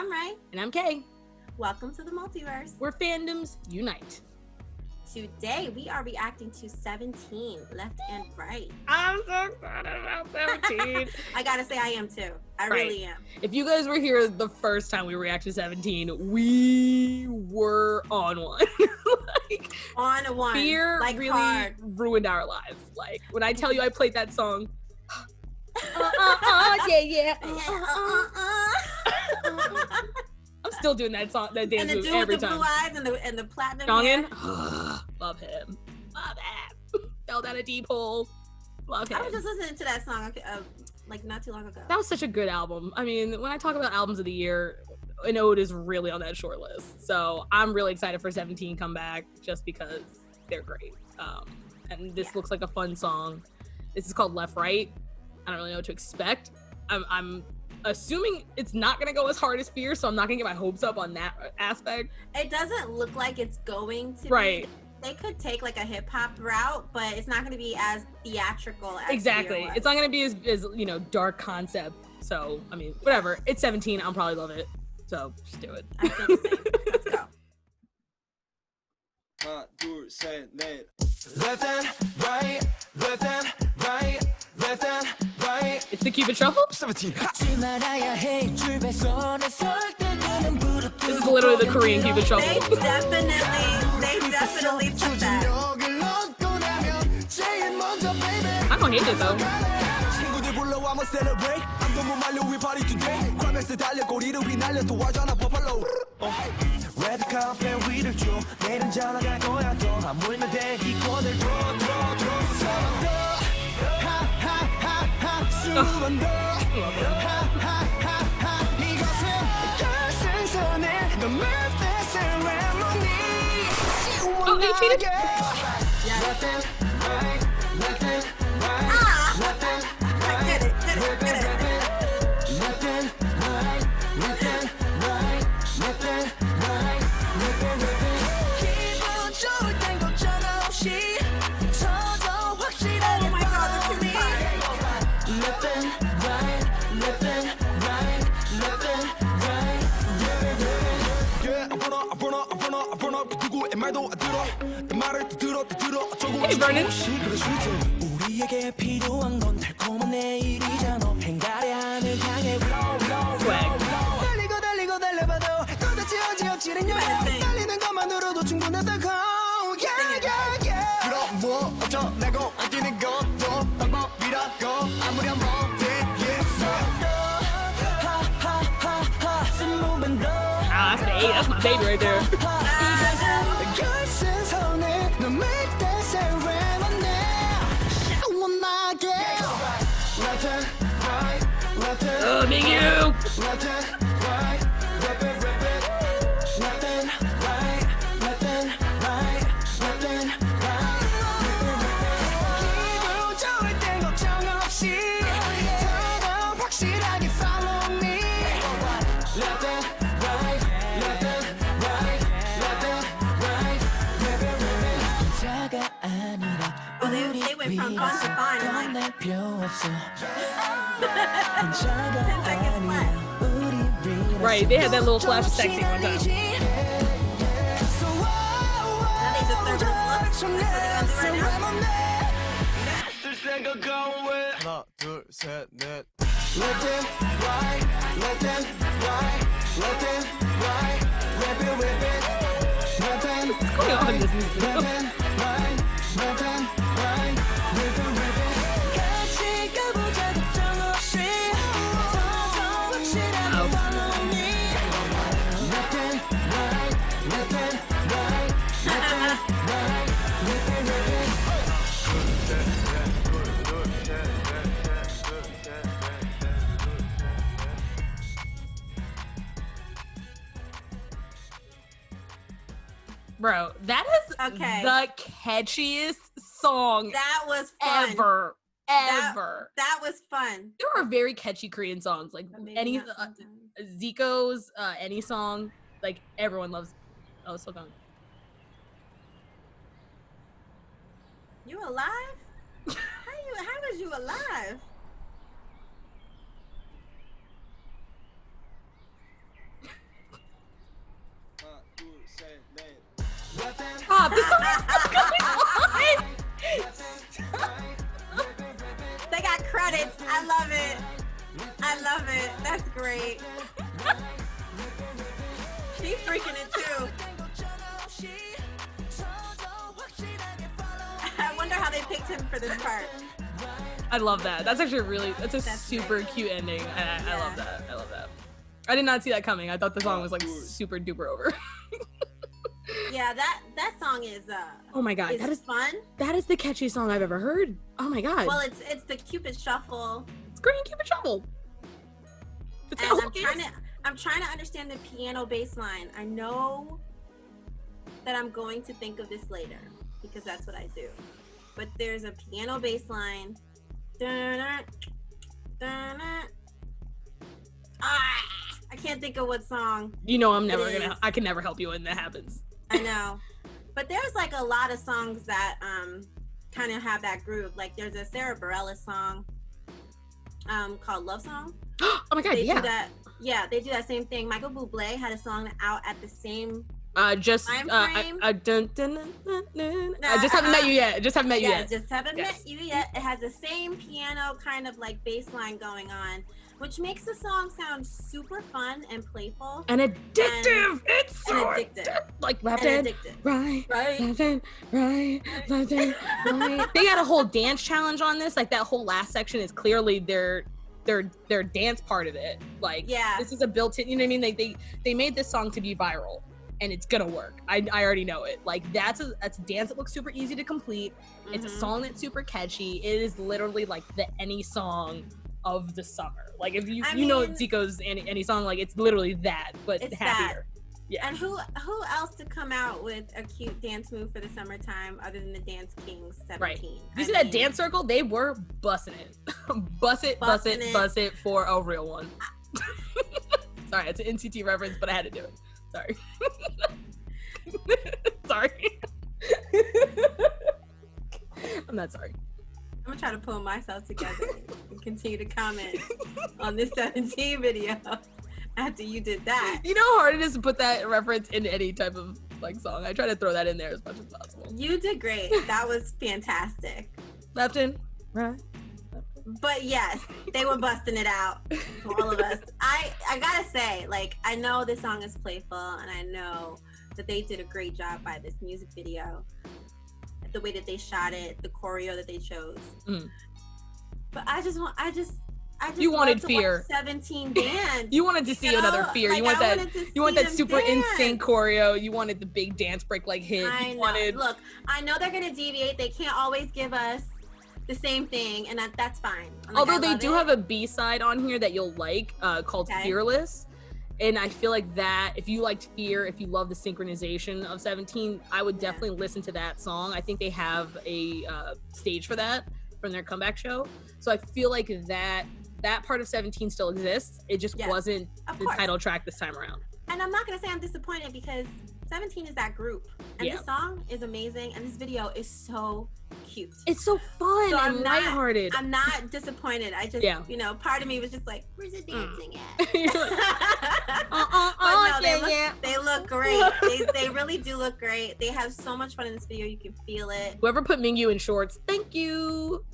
I'm Ray. And I'm Kay. Welcome to the multiverse. Where fandoms unite. Today we are reacting to 17, Left and Right. I'm so excited about 17. I gotta say I am too. I really am. If you guys were here the first time we reacted to 17, we were on one. On one. Fear like really hard. ruined our lives. Like when I tell you I played that song. Yeah. I'm still doing that song, that dance move every time. And the dude with the blue eyes and the platinum Dongin? hair. Love him. Love him. Fell down a deep hole. Love him. I was just listening to that song like not too long ago. That was such a good album. I mean, when I talk about albums of the year, an Ode is really on that short list. So I'm really excited for 17 come back just because they're great. And this looks like a fun song. This is called Left Right. I don't really know what to expect. I'm assuming it's not gonna go as hard as Fear, so I'm not gonna get my hopes up on that aspect. It doesn't look like it's going to be. They could take like a hip hop route, but it's not gonna be as theatrical as exactly. Fear was. It's not gonna be as dark concept. So I mean, whatever. It's 17. I'll probably love it. So just do it. I feel the same. Let's go. 하나, 둘, 셋, 넷. Left and right, left and right, left and right. It's the Cupid Shuffle. 17. This is literally the Korean Cupid Shuffle. They definitely took that. I don't hate it though. 친구들 불러 I'ma celebrate. I'm the Mario we party today. 클라이맥스 달려 꼬리를 휘날려 도와줘나 버팔로. Red carpet 위를 줘. 내일은 잘 나갈 거야 또. 안 물면 돼 기권을 줘. 하하하하 수만 더. 하하하하 이것은 결승선에 The Memphis ceremony. Oh, they cheated? Left and right, left and right, left and right, Get it. left and right, left and right, left and right, left and right. 기분 좋을 땐 걱정 없이 저도 확실하게 follow me. Left and right, left and right, left and right, yeah. I burn up 누구의 말도 안 들어. 내 말을 또 들어. Hey, Vernon. 우리에게 필요한 건 달콤한 내일이잖아. 행가래 하늘 향해 Swag. 달리고 달려봐도 도대체 어찌어찌랬냐. 달리는 것만으로도 충분하다고. 그럼 뭐 어쩌라고 안 뛰는 것도 방법이라고 아무리 한번 Ah, that's the 8. That's my baby right there. Oh, me you. Left and right, rip it. Left and right, left and right, left and right, 기분 좋을 땐 걱정 없이 더더 확실하게 follow me. Left and right, left and right, left and right, rip it. 자가 아니라 They went from fun to fine in like 10 seconds flat. Right, they had that little flash of sexy one time. Now they just serve us looks. That's what they're gonna do right now. 하나, 둘, 셋, 넷. Left and right, left and right, left and right, rip it. Left and What's going on in this music video? left and right, left and right, rip it. 같이 가보자 걱정 없이 더더 확실하게 follow me. Left and right, left and right, left and right, rip it. Bro, that is Okay. the catchiest song That was fun. ever. That was fun. There are very catchy Korean songs, like But maybe any not sometimes. Zico's, any song, like everyone loves. Oh, it's still going. You alive? How was you alive? great. She's freaking it too. I wonder how they picked him for this part. I love that. That's actually that's That's super great. cute ending. I Yeah. love that. I love that. I did not see that coming. I thought the song was like super duper over. Yeah, that song is Oh my god, is fun. that is the catchiest song I've ever heard. Oh my god. Well, it's the Cupid Shuffle, it's great in Cupid Shuffle. It's and got a whole I'm trying to understand the piano bass line. I know that I'm going to think of this later because that's what I do. But there's a piano bass line. I can't think of what song. You know I'm never It gonna is. I can never help you when that happens. I know. But there's like a lot of songs that kind of have that groove. Like there's a Sarah Bareilles song called Love Song. Oh my god, They yeah. do that. Yeah, they do that same thing. Michael Bublé had a song out at the same. Just Time I frame? dun, dun, dun, dun, dun. I just haven't met you yet. Just haven't met you Yeah, yet. just haven't Yes. met you yet. It has the same piano kind of like bass line going on, which makes the song sound super fun and playful And addictive. It's so addictive. like left and hand, addictive. right, Right? left hand, right, left hand, right. They got a whole dance challenge on this. Like that whole last section is clearly their dance part of it. Like Yeah. this is a built-in. You know what I mean? They made this song to be viral, and it's gonna work. I already know it. Like that's a dance that looks super easy to complete. It's a Mhm. song that's super catchy. It is literally like the any song of the summer. Like if you I know mean- Zico's any song, like it's literally that, but It's happier. Yeah. And who else to come out with a cute dance move for the summertime other than the Dance Kings 17? Right. You I see that mean, dance circle? They were bussing it. Bust it for a real one. Sorry, it's an NCT reference, but I had to do it. Sorry. Sorry. I'm not sorry. I'm gonna try to pull myself together and continue to comment on this 17 video after you did that. You know how hard it is to put that reference in any type of like song. I try to throw that in there as much as possible. You did great. That was fantastic. Left in, right. But yes, they were busting it out for all of us. I gotta say, like, I know this song is playful, and I know that they did a great job by this music video, the way that they shot it, the choreo that they chose. Mm. But I just You wanted love to Fear. watch 17 dance. You wanted to see another Fear. Like, You want I that. wanted to You want see that them super dance. insane choreo. You wanted the big dance break like hit. I You know. wanted. Look, I know they're gonna deviate. They can't always give us the same thing, and that's fine. I'm like, Although I they love do it. have a B-side on here that you'll like called Okay. Fearless. And I feel like that, if you liked Fear, if you love the synchronization of 17, I would Yeah. definitely listen to that song. I think they have a stage for that from their comeback show. So I feel like that part of 17 still exists. It just Yes, wasn't Of the course. title track this time around. And I'm not gonna say I'm disappointed because 17 is that group, and Yeah. this song is amazing, and this video is so cute. It's so fun So and I'm not- lighthearted. I'm not disappointed. I just, Yeah. part of me was just like, where's the dancing at? You're like, But no, yeah. they look great. They really do look great. They have so much fun in this video. You can feel it. Whoever put Mingyu in shorts, thank you.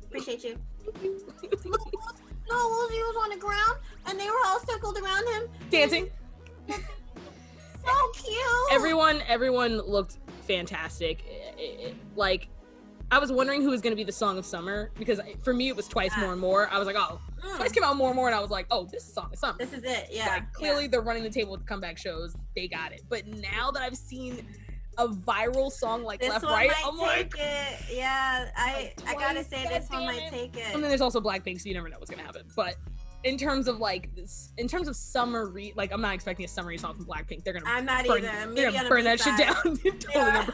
Appreciate you. No, Uzi was on the ground, and they were all circled around him. Dancing. So cute. Everyone looked fantastic. Like, I was wondering who was going to be the song of summer because for me it was Twice More and More. I was like, oh, Mm. Twice came out more and more, and I was like, oh, this is song of summer. This is it. Yeah. Like clearly they're running the table with the comeback shows. They got it. But now that I've seen a viral song like This Left one Right, might I'm take like, it. Yeah, I gotta Twice, say this one goddamn might it. take it. and then there's also Blackpink, so you never know what's gonna happen. But in terms of like this, in terms of summery, like I'm not expecting a summery song from Blackpink. They're gonna I'm not burn, either. they're Maybe gonna on a burn that shit B-side. down. Totally Yeah.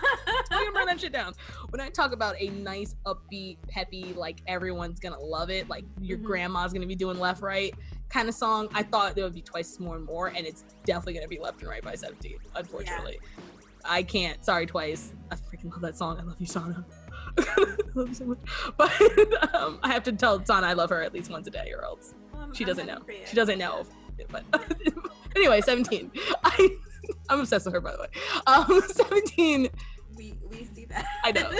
gonna burn that shit down. When I talk about a nice, upbeat, peppy, like everyone's gonna love it, like your Mhm. grandma's gonna be doing Left Right kind of song, I thought there would be Twice More and More, and it's definitely gonna be Left and Right by 17. Unfortunately, I can't. Sorry, Twice. I freaking love that song. I love you, Sana. I love you so much. But I have to tell Sana I love her at least once a day, or else she doesn't know. She doesn't know. But anyway, 17. I'm obsessed with her, by the way. 17. We see that. I know.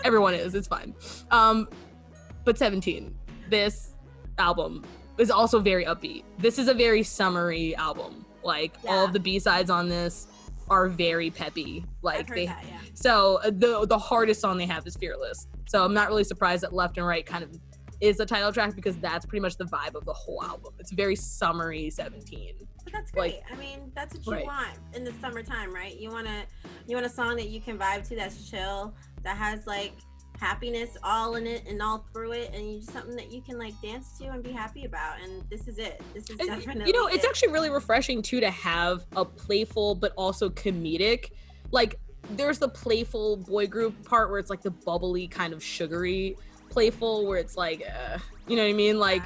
Everyone is. It's fine. But 17. This album is also very upbeat. This is a very summery album. Like all of the B-sides on this are very peppy. Like I've heard that, yeah. So the hardest song they have is Fearless. So I'm not really surprised that Left and Right kind of is the title track because that's pretty much the vibe of the whole album. It's very summery 17. But that's great. I mean, that's what you want in the summertime, right? You want a song that you can vibe to, that's chill, that has like happiness all in it and all through it, and you just something that you can like dance to and be happy about. And this is it. This is definitely it's actually really refreshing too to have a playful but also comedic, like there's the playful boy group part where it's like the bubbly kind of sugary playful where it's like you know what I mean, like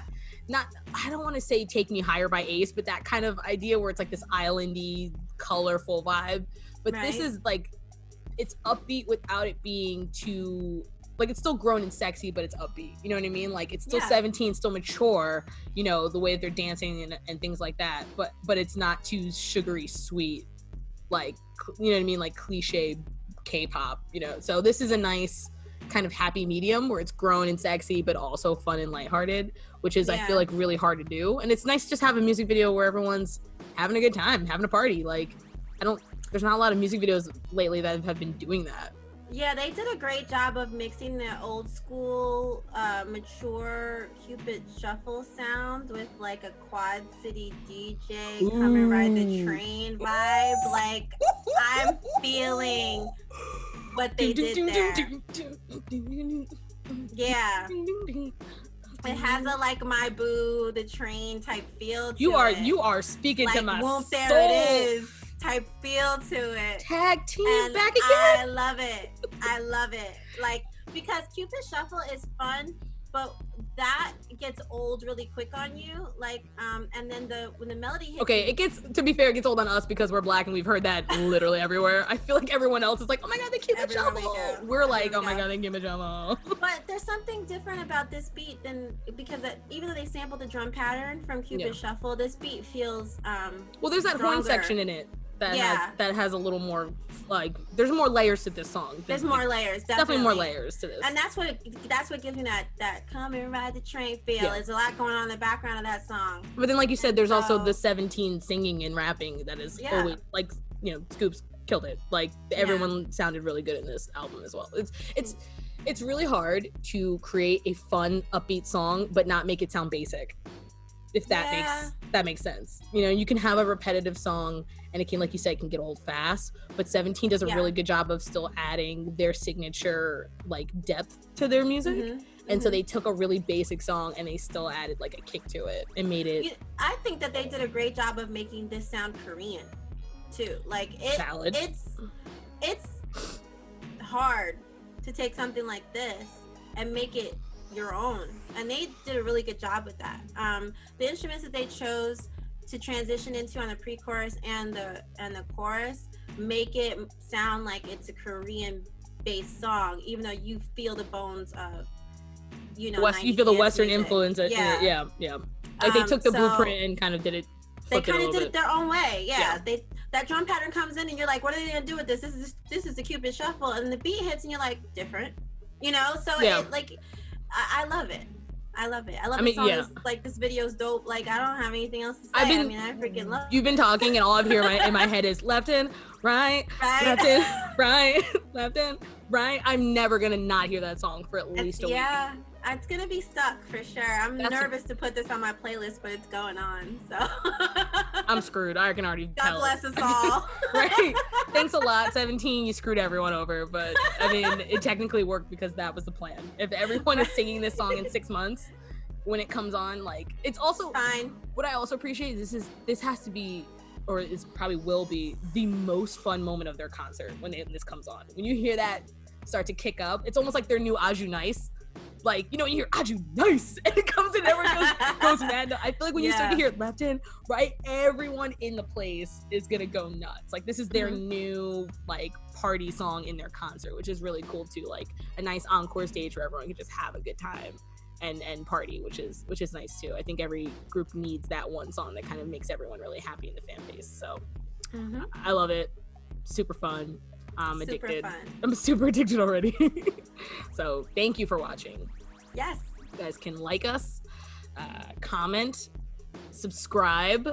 not, I don't want to say Take Me Higher by Ace, but that kind of idea where it's like this islandy colorful vibe. But this is like, it's upbeat without it being too, like it's still grown and sexy, but it's upbeat. You know what I mean? Like it's still 17, still mature, you know, the way that they're dancing and things like that. But it's not too sugary sweet, like, you know what I mean? Like cliche K-pop, you know? So this is a nice kind of happy medium where it's grown and sexy, but also fun and lighthearted, which is, I feel like, really hard to do. And it's nice to just have a music video where everyone's having a good time, having a party. Like, there's not a lot of music videos lately that have been doing that. Yeah, they did a great job of mixing the old school, mature Cupid Shuffle sound with like a Quad City DJ come and ride the train vibe. Like, I'm feeling what they did there. Yeah. It has a like My Boo, the train type feel to it. You are speaking like, to my Whoop, soul. there it is type feel to it. Tag team and back again. I love it. I love it. Like, because Cupid Shuffle is fun, but that gets old really quick on you. Like, and then when the melody hits. Okay, to be fair, it gets old on us because we're black and we've heard that literally everywhere. I feel like everyone else is like, oh my god, they Cupid Shuffle. We're like, oh my god, they Cupid Shuffle. But there's something different about this beat because even though they sampled the drum pattern from Cupid Shuffle, this beat feels well, there's that stronger. horn section in it that has a little more, like, there's more layers to this song. There's more layers, definitely more layers to this. And that's what gives me that come and ride the train feel. There's a lot going on in the background of that song. But then, like you said, there's also the 17 singing and rapping that is always, like, you know, Scoops killed it. Like, everyone sounded really good in this album as well. It's really hard to create a fun, upbeat song, but not make it sound basic. If that makes sense. You know, you can have a repetitive song and it can, like you said, can get old fast, but 17 does a really good job of still adding their signature, like, depth to their music. And so they took a really basic song and they still added like a kick to it and made it. I think that they did a great job of making this sound Korean too. Like, it's hard to take something like this and make it your own, and they did a really good job with that. The instruments that they chose to transition into on the pre-chorus and the chorus make it sound like it's a Korean based song, even though you feel the bones of, you know, you feel the Western music. influence. Like they took the blueprint and kind of did it. They kind of did it their own way. That drum pattern comes in and you're like, what are they gonna do with this? This is the Cupid Shuffle, and the beat hits and you're like, different, you know. So it, like, I love it. I love it. I love the song. Like, this video's dope. Like, I don't have anything else to say. I freaking love it. You've been talking and all I've heard in my head is left in, right, left in, right, left in, right. I'm never gonna not hear that song for at least a week. Yeah, it's gonna be stuck for sure. I'm nervous to put this on my playlist, but it's going on, so. I'm screwed. I can already tell. God bless us all. Right? Thanks a lot, 17. You screwed everyone over, but I mean, it technically worked because that was the plan. If everyone is singing this song in 6 months, when it comes on, like, it's also fine. What I also appreciate is this has to be, or it probably will be, the most fun moment of their concert when this comes on. When you hear that start to kick up, it's almost like their new Aju Nice. Like, you know, when you hear Aju Nice and it comes in, everyone goes mad. I feel like when you start to hear left in, right, everyone in the place is gonna go nuts. Like, this is their new, like, party song in their concert, which is really cool too. Like, a nice encore stage where everyone can just have a good time and party, which is nice too. I think every group needs that one song that kind of makes everyone really happy in the fan base. So I love it. Super fun. I'm addicted. I'm super addicted already. So thank you for watching. Yes. You guys can like us, comment, subscribe,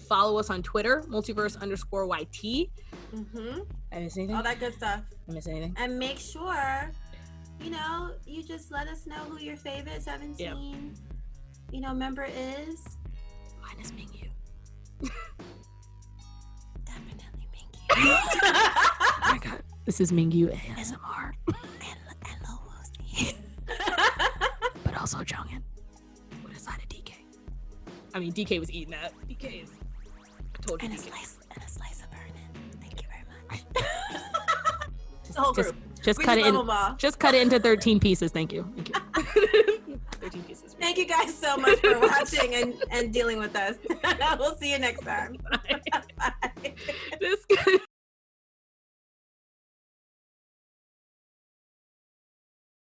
follow us on Twitter, multiverse_YT. Mm-hmm. I miss anything? All that good stuff. I miss anything? And make sure, you just let us know who your favorite 17, member is. Mine is Mingyu. Definitely Minky. Oh my god, this is Mingyu ASMR. and Lil Woozy. But also Jongin with a side of DK. I mean, DK was eating that. DK is. I told you. And a DK. slice of Vernon. Thank you very much. Just, The whole just, group. just We cut just it in. love 'em all. Just cut it into 13 pieces. Thank you. Thank you. 13 pieces. Thank you guys so much for watching and dealing with us. We'll see you next time. Bye. Bye. This